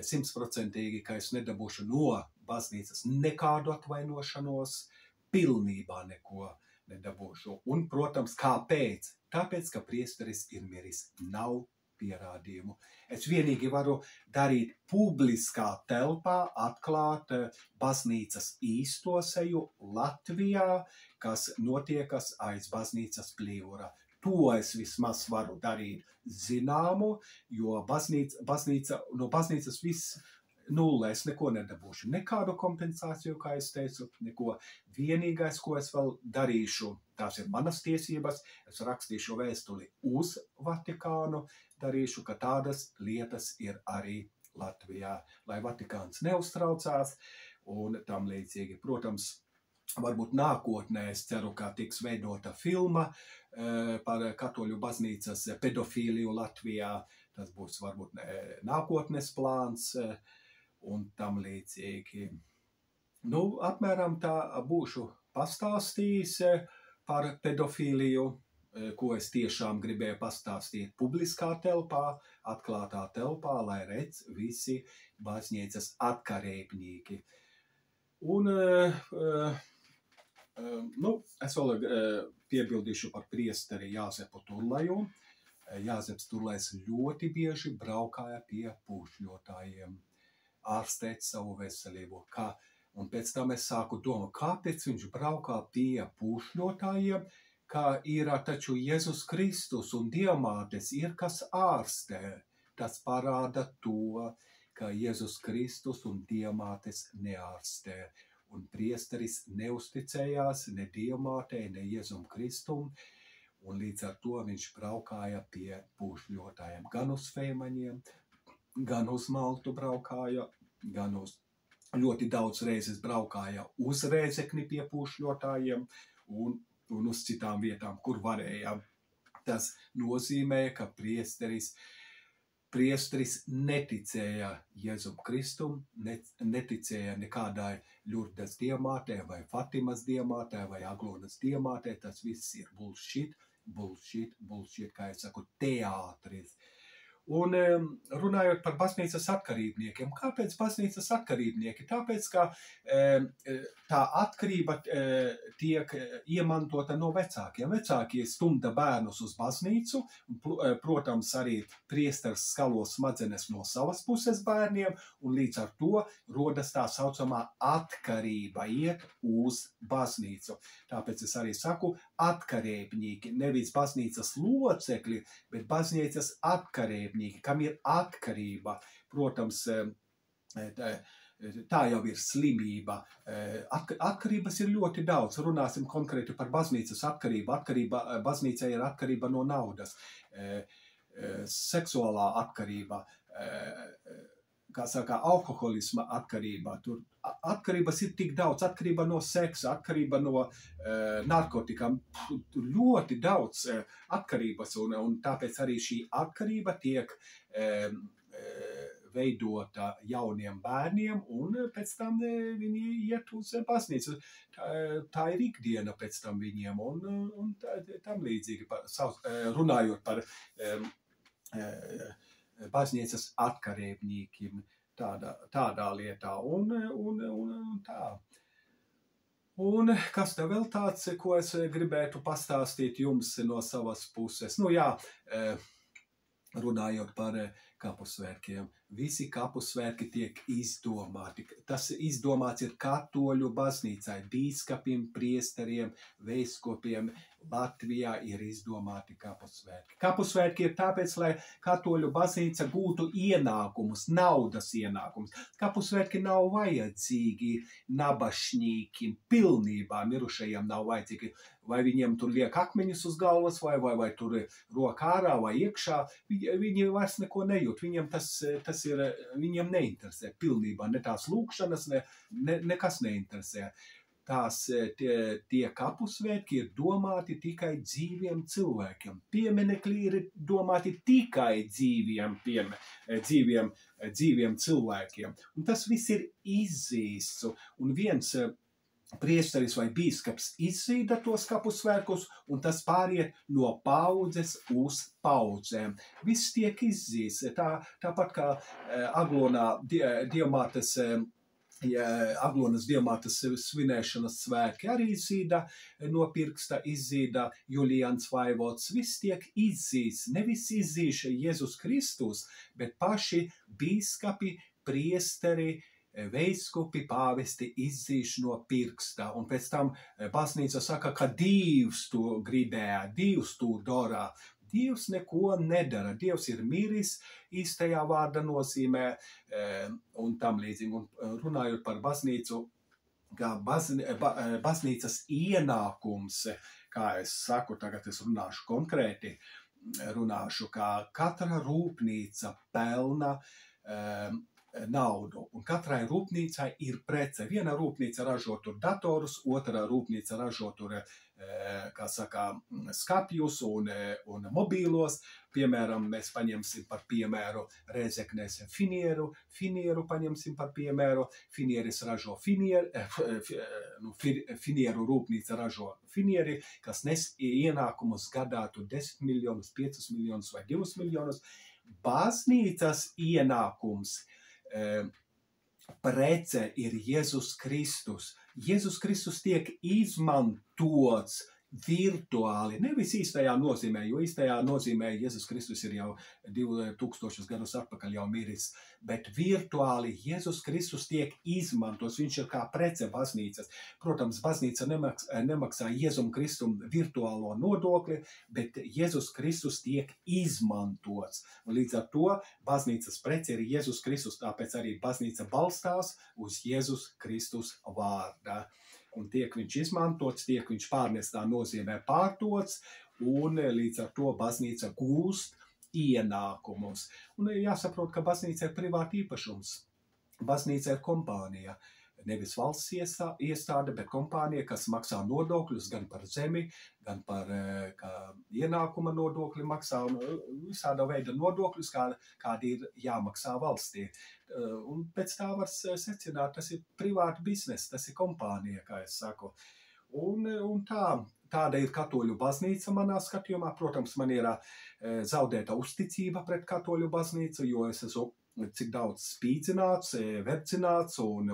100%, ka es nedabūšu no baznīcas nekādu atvainošanos, pilnībā neko nedabūšu. Un, protams, kāpēc? Tāpēc, ka priesteris ir miris, nav pierādījumu. Es vienīgi varu darīt publiskā telpā, atklāt baznīcas īsto seju Latvijā, kas notiekas aiz baznīcas pļīvura. To es vismaz varu darīt zināmu, jo no baznīcas viss nulle, es neko nedabūšu. Nekādu kompensāciju, kā es teicu, neko. Vienīgais, ko es vēl darīšu, tās ir manas tiesības, es rakstīšu vēstuli uz Vatikānu, darīšu, ka tādas lietas ir arī Latvijā, lai Vatikāns neuztraucās un tam līdzīgi. Protams, varbūt nākotnē es ceru, ka tiks veidota filma par katoļu baznīcas pedofīliju Latvijā. Tas būs varbūt nākotnes plāns un tam līdzīgi. Nu, apmēram tā būšu pastāstījis par pedofīliju, ko es tiešām gribēju pastāstīt publiskā telpā, atklātā telpā, lai redz visi baznīcas atkarībnieki. Un, es vēl piebildīšu par priesteri Jāzepu Turleju. Jāzeps Turlejs ļoti bieži braukāja pie pūšļotājiem, ārstēt savu veselību. Un pēc tam es sāku domāt, kāpēc viņš braukā pie pūšļotājiem, kā ir taču Jēzus Kristus un diamātes ir kas ārstē. Tas parāda to, ka Jēzus Kristus un diamātes neārstē. Un priesteris neusticējās ne diamātei, ne Jēzum Kristum. Un līdz ar to viņš braukāja pie pūšļotājiem. Gan uz Feimaņiem, gan uz Maltu braukāja, gan uz ļoti daudz reizes braukāja uz Rēzekni pie pūšļotājiem un uz citām vietām, kur varēja. Tas nozīmē, ka priesteris neticēja Jēzum Kristum, neticēja nekādai Ļurdes diamātē vai Fatimas diamātē vai Aglonas diamātē. Tas viss ir bullshit, kā es saku, teātris. Un runājot par baznīcas atkarībniekiem. Kāpēc baznīcas atkarībnieki? Tāpēc, ka tā atkarība tiek iemantota no vecākiem. Vecākie stumda bērnus uz baznīcu, un, protams, arī priesteris skalo smadzenes no savas puses bērniem, un līdz ar to rodas tā saucamā atkarība iet uz baznīcu. Tāpēc es arī saku atkarībnieki, nevis baznīcas locekļi, bet baznīcas atkarībnieki, kam ir atkarība. Protams, tā jau ir slimība. Atkarības ir ļoti daudz. Runāsim konkrēti par baznīcas atkarību. Baznīcai ir atkarība no naudas, seksuālā atkarība, kā saka, alkoholisma atkarība. Tur atkarības ir tik daudz, atkarība no seksa, atkarība no narkotikām, ļoti daudz atkarības, un tāpēc arī šī atkarība tiek veidota jauniem bērniem, un pēc tam viņi iet uz baznīcu. Tā ir ikdiena pēc tam viņiem, un tam līdzīgi, runājot par baznīcas atkarībniekiem tādā lietā, un tā. Un kas te vēl tāds, ko es gribētu pastāstīt jums no savas puses? Nu jā, runājot par kapusvētkiem. Visi kapusvētki tiek izdomāti. Tas izdomāts ir katoļu baznīcai, bīskapiem, priesteriem, veiskopiem. Latvijā ir izdomāti kapusvētki. Kapusvētki ir tāpēc, lai katoļu baznīca gūtu ienākumus, naudas ienākumus. Kapusvētki nav vajadzīgi nabašņīkiem, pilnībā mirušajiem nav vajadzīgi. Vai viņiem tur liek akmeņus uz galvas, vai tur roka ārā vai iekšā. Viņi vairs neko nejūt. Viņiem tas ir, viņiem neinteresē pilnībā. Ne tās lūkšanas, nekas neinteresē. Tie kapusvētki ir domāti tikai dzīviem cilvēkiem. Pieminekļi ir domāti tikai dzīviem cilvēkiem. Un tas viss ir izzīsts. Un viens priesteris vai bīskaps izzīda tos kapusvētkus, un tas pāriet no paudzes uz paudzēm. Viss tiek izzīsts. Tāpat kā Aglonas diamātes svinēšanas svētki arī izzīda no pirksta, izzīda Julians Vaivods. Viss tiek izzīsts. Nevis izzīša Jēzus Kristus, bet paši bīskapi, priesteri, veiskupi, pāvesti izzīš no pirksta. Un pēc tam baznīca saka, ka Dievs to gribēja, Dievs to dara. Dievs neko nedara. Dievs ir miris, īstajā vārda nozīmē, un tam līdzīgi. Un runājot par baznīcu, kā baznīcas ienākums, kā es saku, tagad es runāšu konkrēti, kā katra rūpnīca pelna naudu. Un katrai rūpnīcai ir prece. Viena rūpnīca ražo tur datorus, otra rūpnīca ražo tur, kā saka, skapjus un mobīlos. Piemēram, mēs paņemsim par piemēru Rēzeknes finieru. Finieru paņemsim par piemēru. Finieris ražo finieru rūpnīca ražo finieri, kas nes ienākumus gadā tur 10 miljonus, 5 miljonus vai 2 miljonus. Baznīcas ienākums prece ir Jēzus Kristus. Jēzus Kristus tiek izmantots virtuāli, nevis īstajā nozīmē, jo īstajā nozīmē Jēzus Kristus ir jau 2000 gadus atpakaļ jau miris, bet virtuāli Jēzus Kristus tiek izmantots, viņš ir kā prece baznīcas. Protams, baznīca nemaksā Jēzum Kristum virtuālo nodokli, bet Jēzus Kristus tiek izmantots. Un līdz ar to baznīcas prece ir Jēzus Kristus, tāpēc arī baznīca balstās uz Jēzus Kristus vārdā. Un tiek viņš izmantots, tiek viņš pārnestā nozīmē pārdots, un līdz ar to baznīca gūst ienākumus. Un jāsaprot, ka baznīca ir privāti īpašums. baznīca ir kompānija. Nevis valsts iestāde, bet kompānija, kas maksā nodokļus gan par zemi, gan par ienākuma nodokļu maksā un visāda veida nodokļus, kādi ir jāmaksā valstī. Un pēc tā var secināt, tas ir privāta biznesa, tas ir kompānija, kā es saku. Un tāda ir katoļu baznīca manā skatījumā. Protams, man ir zaudēta uzticība pret katoļu baznīcu, jo es esmu cik daudz spīdzināts, verdzināts un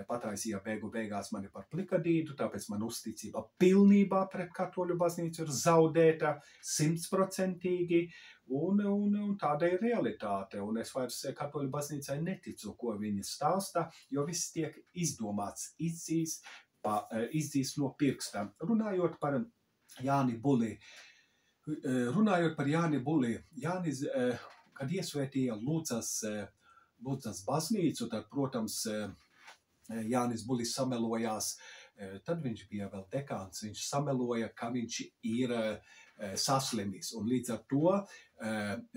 pataisīja beigās mani par plikadītu, tāpēc man uzticība pilnībā pret katoļu baznīcu ir zaudēta 100%, un tāda ir realitāte, un es vairs katoļu baznīcai neticu, ko viņi stāsta, jo viss tiek izdomāts, izdzīs no pirksta. Runājot par Jāni Buli, Jānis, kad iesvētīja Ludzas baznīcu, tad, protams, Jānis Bulis samelojās, tad viņš bija vēl dekāns, viņš sameloja, ka viņš ir saslimis, un līdz ar to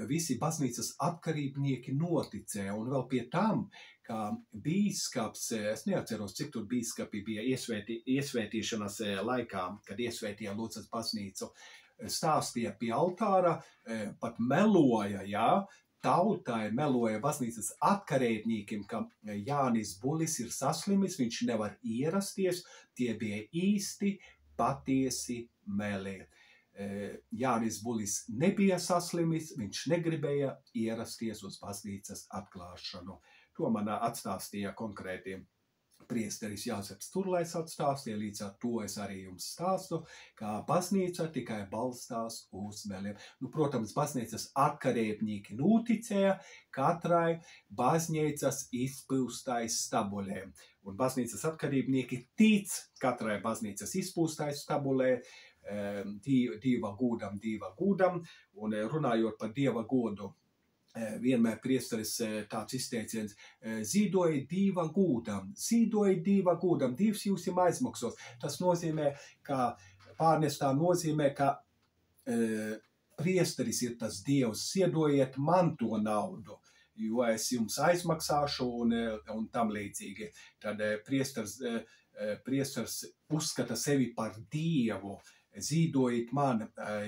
visi baznīcas atkarībnieki noticēja, un vēl pie tam, ka bīskaps, es neatceros, cik tur bīskapi bija iesvētīšanas laikā, kad iesvētīja Ludzas baznīcu, stāstīja pie altāra, pat meloja, tautai meloja baznīcas atkarībniekiem, ka Jānis Bulis ir saslimis, viņš nevar ierasties, tie bija īsti, patiesi meli. Jānis Bulis nebija saslimis, viņš negribēja ierasties uz baznīcas atklāšanu. To man atstāstīja konkrēti priesteris Jāzeps Turlais atstāstīja, līdz ar to es arī jums stāstu, ka baznīca tikai balstās uz meliem. Protams, baznīcas atkarībnieki noticēja katrai baznīcas izpūstai stabulē. Un baznīcas atkarībnieki tic katrai baznīcas izpūstai stabulē, Dieva gūdam, un runājot par Dieva godu, vienmēr priesteris tāds izteiciens, zīdoja Dieva gūdam, Dievs jūs aizmaksos. Tas nozīmē, ka pārnestā nozīmē, ka priesteris ir tas Dievs, ziedojiet man to naudu, jo es jums aizmaksāšu un tam līdzīgi. Tad priesteris uzskata sevi par Dievu, zīdojiet man,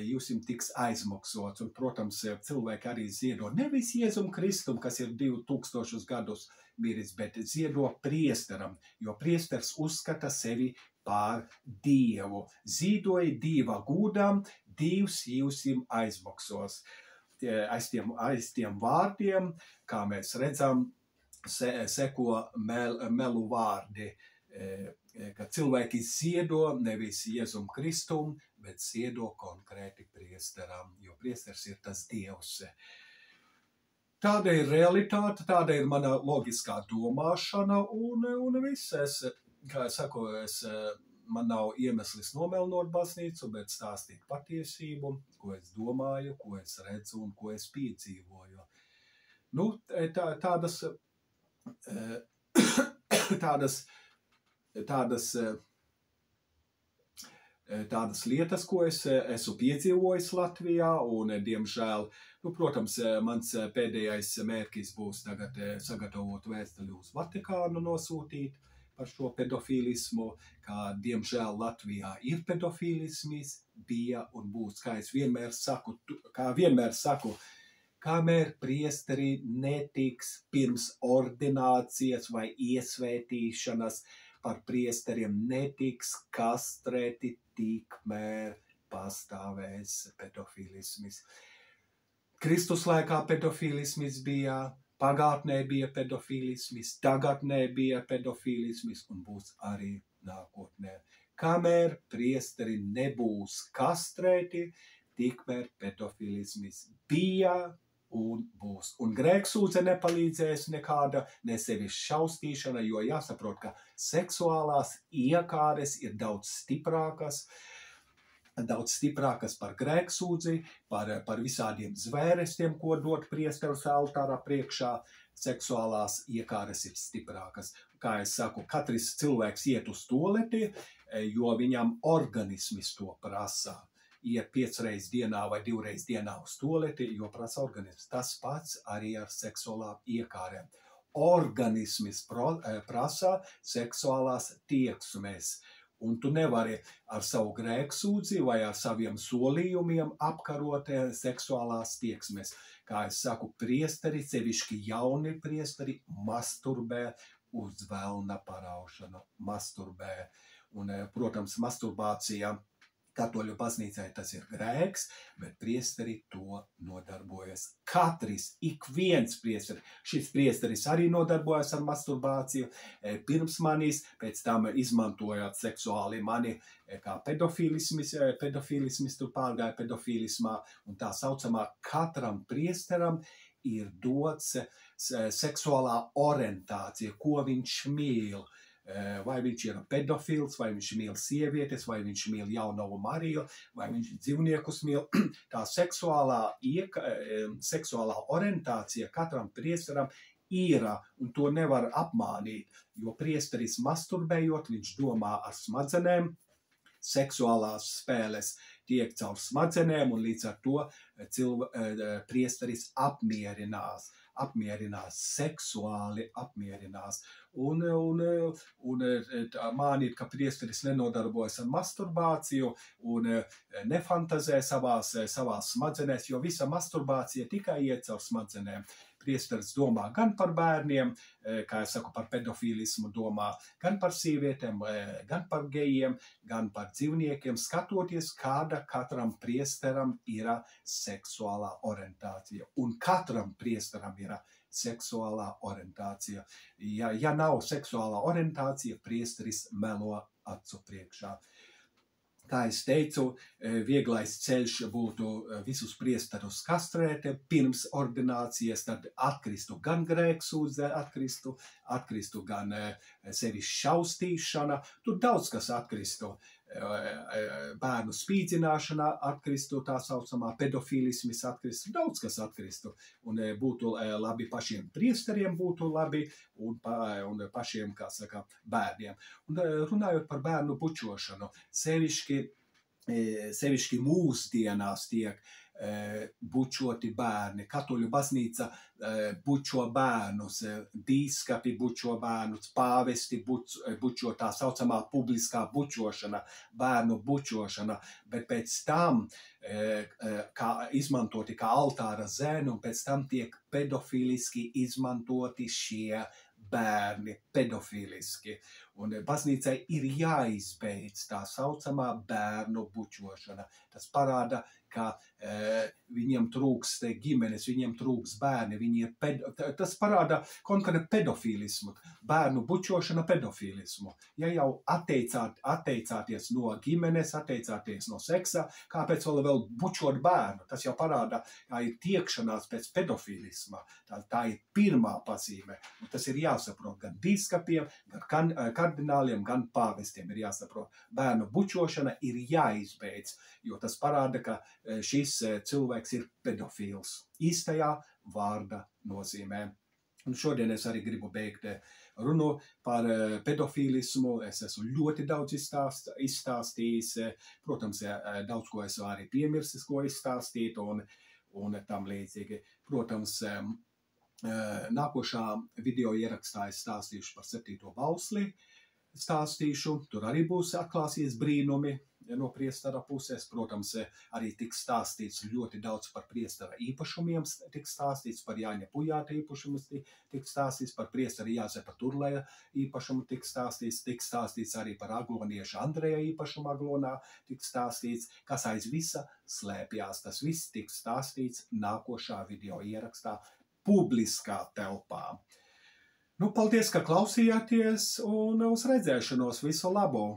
jūs jums tiks aizmaksots. Un, protams, cilvēki arī ziedo nevis Jēzum Kristum, kas ir 2000 gadus miris, bet ziedo priesteram, jo priesteris uzskata sevi par Dievu. Zīdojiet Dieva gūdam, Dievs jūs jums aizmaksos. Aiz tiem vārdiem, kā mēs redzam, seko melu vārdi, ka cilvēki ziedo nevis Jēzum Kristum, bet ziedo konkrēti priesteram, jo priesteris ir tas Dievs. Tāda ir realitāte, tāda ir mana loģiskā domāšana, un viss, kā es saku, man nav iemeslis nomelnot baznīcu, bet stāstīt patiesību, ko es domāju, ko es redzu un ko es piedzīvoju. Tādas lietas, ko es esmu piedzīvojis Latvijā, un, diemžēl, protams, mans pēdējais mērķis būs tagad sagatavot vēstuli uz Vatikānu nosūtīt par šo pedofīlismu, kā, diemžēl, Latvijā ir pedofīlisms, bija un būs, kā es vienmēr saku, kamēr priesteri netiks pirms ordinācijas vai iesvētīšanas par priesteriem netiks kastrēti, tikmēr pastāvēs pedofīlisms. Kristus laikā pedofīlisms bija, pagātnē bija pedofīlisms, tagadnē bija pedofīlisms un būs arī nākotnē. Kamēr priesteri nebūs kastrēti, tikmēr pedofīlisms bija un būs. Un grēksūdze nepalīdzēs nekāda, ne sevis šaustīšana, jo jāsaprot, ka seksuālās iekāres ir daudz stiprākas par grēksūdzi, par visādiem zvērestiem, ko dot priesteris altārā priekšā. Seksuālās iekāres ir stiprākas. Kā es saku, katrs cilvēks iet uz tualeti, jo viņam organisms to prasa. Iet 5 reizes dienā vai 2 reizes dienā uz tualeti, jo prasa organisms. Tas pats arī ar seksuālām iekārēm. organisms prasa seksuālās tieksmes. Un tu nevari ar savu grēksūdzi vai ar saviem solījumiem apkarot seksuālās tieksmes. Kā es saku, priesteri, sevišķi jauni priesteri, masturbē uz velna paraušanu, masturbē. Un, protams, masturbācija katoļu baznīcai tas ir grēks, bet priesteri to nodarbojas. Katrs, ik viens priesteris, šis priesteris arī nodarbojas ar masturbāciju, pirms manis, pēc tam izmantojot seksuāli mani kā pedofīlismis, tur pārgāja pedofīlismā, un tā saucamā katram priesteram ir dots seksuālā orientācija, ko viņš mīl. Vai viņš ir pedofils, vai viņš mīl sievietes, vai viņš mīl jaunavu Mariju, vai viņš dzīvniekus mīl. Tā seksuālā orientācija katram priesteram ir, un to nevar apmānīt, jo priesteris masturbējot, viņš domā ar smadzenēm, seksuālās spēles tiek caur smadzenēm, un līdz ar to priesteris apmierinās, seksuāli apmierinās. Un mānīt, ka priesteris nenodarbojas ar masturbāciju un nefantazē savās smadzenēs, jo visa masturbācija tikai iet caur smadzenēm. Priesteris domā gan par bērniem, kā es saku, par pedofīlismu domā, gan par sievietēm, gan par gejiem, gan par dzīvniekiem, skatoties, kāda katram priesteram ir seksuālā orientācija. Un katram priesteram ir seksuālā orientācija. Ja nav seksuālā orientācija, priesteris melo acu priekšā. Kā es teicu, vieglais ceļš būtu visus priesterus kastrēt pirms ordinācijas, tad atkristu gan grēksūdze, atkristu gan sevi šaustīšana, tur daudz kas atkristu. Bērnu spīdzināšana atkristu, tā saucamā pedofīlismis atkristu, daudz kas atkristu. Un būtu labi pašiem priesteriem, būtu labi un pašiem, kā saka, bērniem. Un runājot par bērnu bučošanu, sevišķi mūsdienās tiek bučoti bērni. Katoļu baznīca bučo bērnus, bīskapi bučo bērnus, pāvesti bučo, tā saucamā publiskā bučošana, bērnu bučošana, bet pēc tam izmantoti kā altāra zēni, un pēc tam tiek pedofiliski izmantoti šie bērni, pedofiliski. Un baznīcai ir jāizbeidz tā saucamā bērnu bučošana. Tas parāda, ka viņiem trūkst ģimenes, viņiem trūkst bērni, tas parāda konkrēti pedofīlismu, bērnu bučošana pedofīlismu. Ja jau atteicāties no ģimenes, atteicāties no seksa, kāpēc vēl bučot bērnu? Tas jau parāda, kā ir tiekšanās pēc pedofīlisma. Tā ir pirmā pazīme. Un tas ir jāsaprot gan bīskapiem, gan kardināliem, gan pāvestiem ir jāsaprot. Bērnu bučošana ir jāizbeidz, jo tas parāda, ka šis cilvēks ir pedofils. Īstajā vārda nozīmē. Un šodien es arī gribu beigt runu par pedofīlismu. Es esmu ļoti daudz izstāstījis. Protams, daudz ko esmu arī piemirsis, ko izstāstīt un tam līdzīgi. Protams, nākošā video ierakstā es stāstīšu par 7. bausli. Tur arī būs atklāsies brīnumi no priestara puses. Protams, arī tiks stāstīts ļoti daudz par priestara īpašumiem, tiks stāstīts par Jāņa Pujāta īpašumus, tiks stāstīts par priestara Jāzepa Turleja īpašumu, tiks stāstīts arī par aglonieša Andreja īpašumu Aglonā, tiks stāstīts, kas aiz visa slēpjās. Tas viss tiks stāstīts nākošā video ierakstā publiskā telpā. Paldies, ka klausījāties, un uz redzēšanos, visu labu!